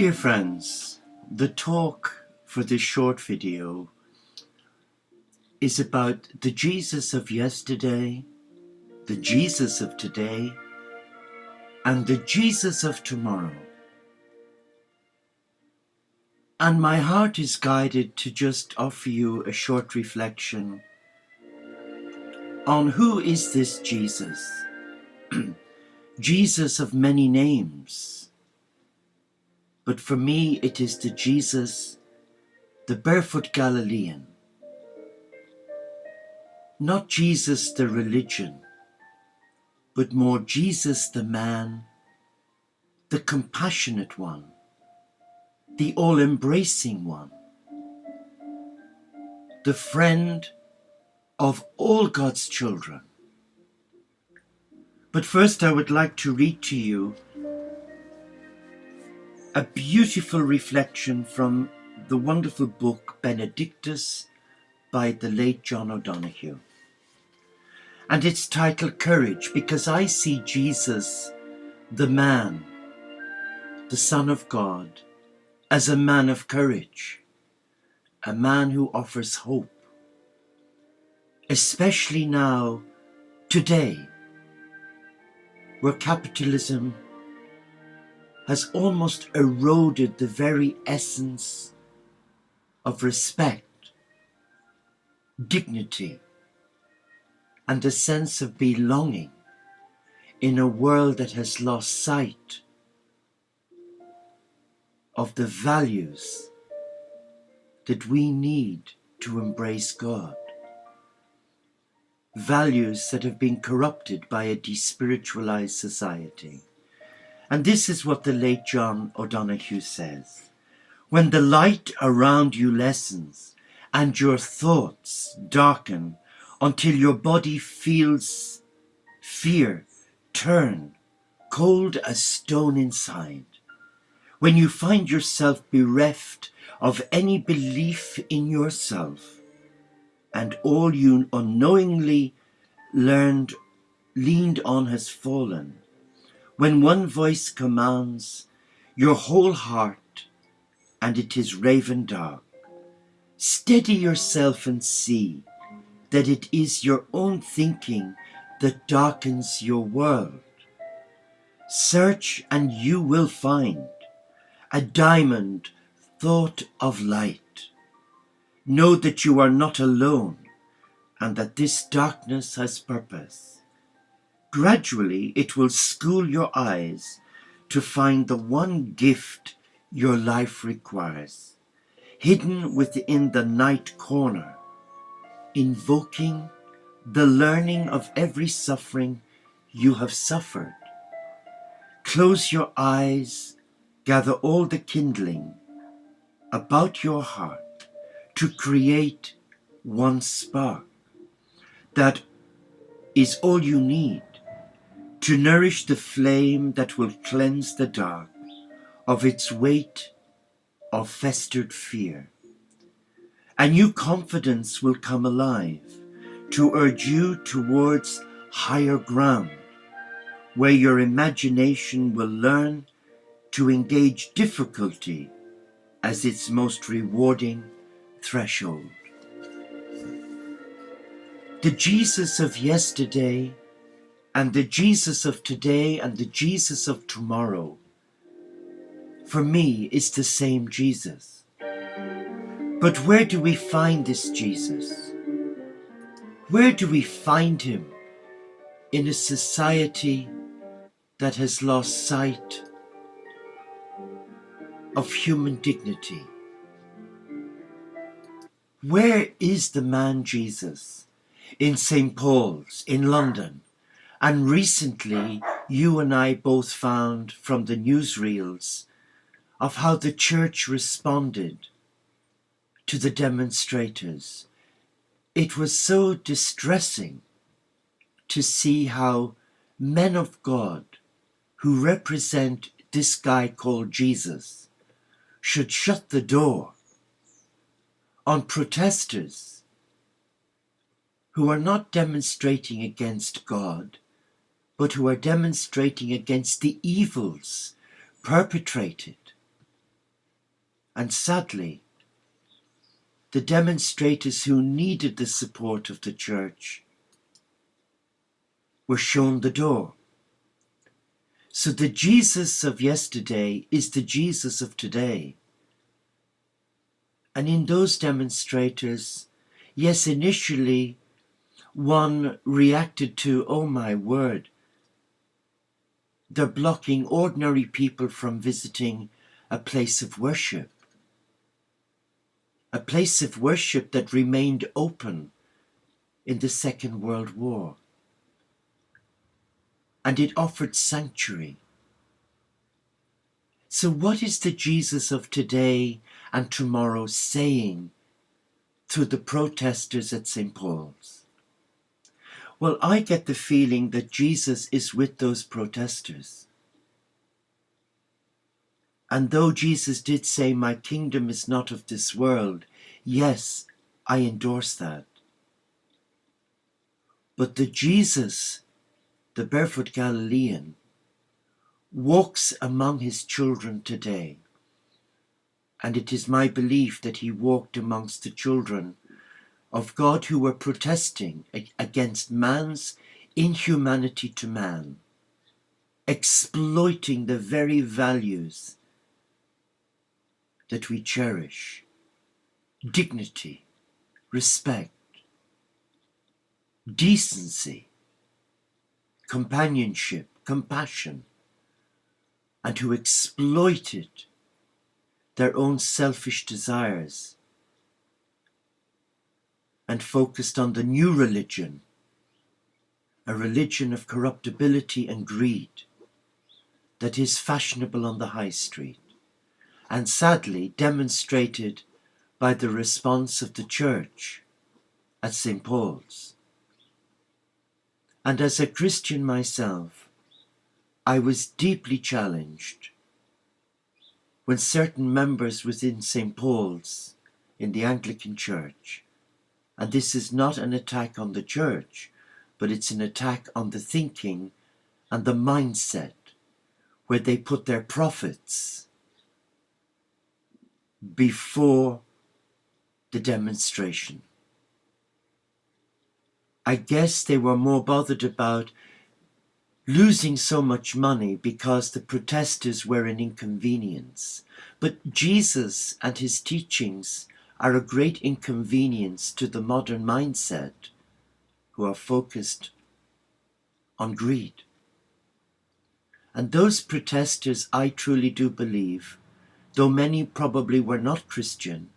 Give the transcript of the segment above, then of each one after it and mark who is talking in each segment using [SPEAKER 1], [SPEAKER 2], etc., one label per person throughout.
[SPEAKER 1] Dear friends, the talk for this short video is about the Jesus of yesterday, the Jesus of today, and the Jesus of tomorrow. And my heart is guided to just offer you a short reflection on who is this Jesus? Jesus of many names. But for me, it is the Jesus, the barefoot Galilean. Not Jesus the religion, but more Jesus the man, the compassionate one, the all-embracing one, the friend of all God's children. But first I would like to read to you a beautiful reflection from the wonderful book Benedictus by the late John O'Donoghue. And it's titled Courage, because I see Jesus, the man, the Son of God, as a man of courage, a man who offers hope, especially now, today, where capitalism has almost eroded the very essence of respect, dignity, and a sense of belonging in a world that has lost sight of the values that we need to embrace God. Values that have been corrupted by a despiritualized society. And this is what the late John O'Donoghue says. When the light around you lessens and your thoughts darken until your body feels fear turn cold as stone inside, when you find yourself bereft of any belief in yourself, and all you unknowingly leaned on has fallen, when one voice commands your whole heart and it is raven dark, steady yourself and see that it is your own thinking that darkens your world. Search and you will find a diamond thought of light. Know that you are not alone and that this darkness has purpose. Gradually it will school your eyes to find the one gift your life requires, hidden within the night corner, invoking the learning of every suffering you have suffered. Close your eyes, gather all the kindling about your heart to create one spark. That is all you need to nourish the flame that will cleanse the dark of its weight of festered fear. A new confidence will come alive to urge you towards higher ground, where your imagination will learn to engage difficulty as its most rewarding threshold. The Jesus of yesterday and the Jesus of today and the Jesus of tomorrow, for me, is the same Jesus. But where do we find this Jesus? Where do we find him in a society that has lost sight of human dignity? Where is the man Jesus? In St. Paul's, in London. And recently, you and I both found from the newsreels of how the church responded to the demonstrators. It was so distressing to see how men of God who represent this guy called Jesus should shut the door on protesters who are not demonstrating against God, but who are demonstrating against the evils perpetrated And sadly, the demonstrators who needed the support of the church were shown the door. So the Jesus of yesterday is the Jesus of today. And in those demonstrators, yes, initially one reacted to, oh my word, they're blocking ordinary people from visiting a place of worship. A place of worship that remained open in the Second World War. And it offered sanctuary. So what is the Jesus of today and tomorrow saying to the protesters at St. Paul's? Well, I get the feeling that Jesus is with those protesters. And though Jesus did say, my kingdom is not of this world, yes, I endorse that. But the Jesus, the barefoot Galilean, walks among his children today. And it is my belief that he walked amongst the children of God who were protesting against man's inhumanity to man, exploiting the very values that we cherish: dignity, respect, decency, companionship, compassion, and who exploited their own selfish desires and focused on the new religion, a religion of corruptibility and greed that is fashionable on the high street, and sadly demonstrated by the response of the church at St. Paul's. And as a Christian myself, I was deeply challenged when certain members within St. Paul's in the Anglican Church, and this is not an attack on the church, but it's an attack on the thinking and the mindset, where they put their profits before the demonstration. I guess they were more bothered about losing so much money because the protesters were an inconvenience. But Jesus and his teachings are a great inconvenience to the modern mindset who are focused on greed. And those protesters, I truly do believe, though many probably were not Christian,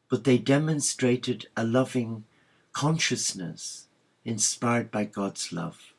[SPEAKER 1] but they demonstrated a loving consciousness inspired by God's love.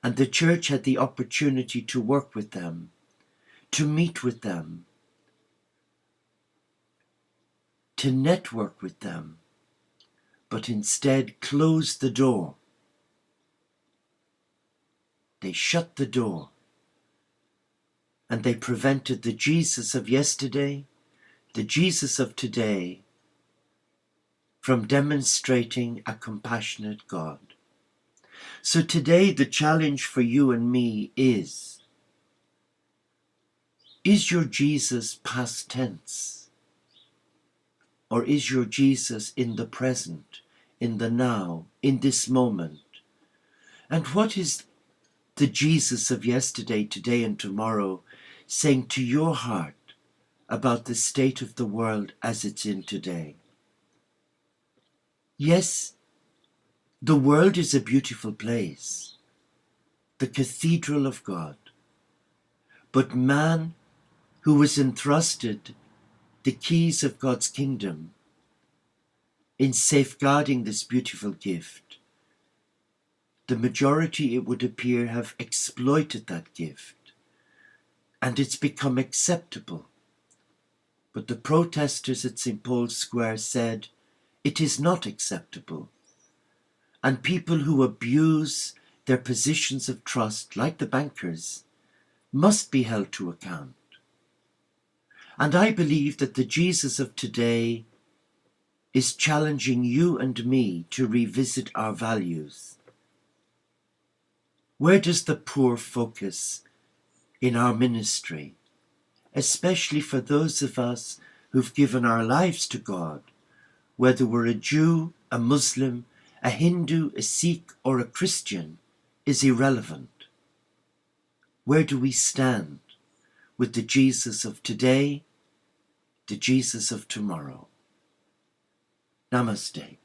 [SPEAKER 1] And the church had the opportunity to work with them, to meet with them, to network with them, but instead closed the door. They shut the door, and they prevented the Jesus of yesterday, the Jesus of today, from demonstrating a compassionate God. So today the challenge for you and me is your Jesus past tense? Or is your Jesus in the present, in the now, in this moment? And what is the Jesus of yesterday, today and tomorrow saying to your heart about the state of the world as it's in today? Yes, the world is a beautiful place, the cathedral of God. But man, who was entrusted the keys of God's kingdom in safeguarding this beautiful gift, the majority, it would appear, have exploited that gift, and it's become acceptable. But the protesters at St. Paul's Square said, it is not acceptable. And people who abuse their positions of trust, like the bankers, must be held to account. And I believe that the Jesus of today is challenging you and me to revisit our values. Where does the poor focus in our ministry? especially for those of us who've given our lives to God, whether we're a Jew, a Muslim, a Hindu, a Sikh, or a Christian, is irrelevant. Where do we stand with the Jesus of today, the Jesus of tomorrow? Namaste.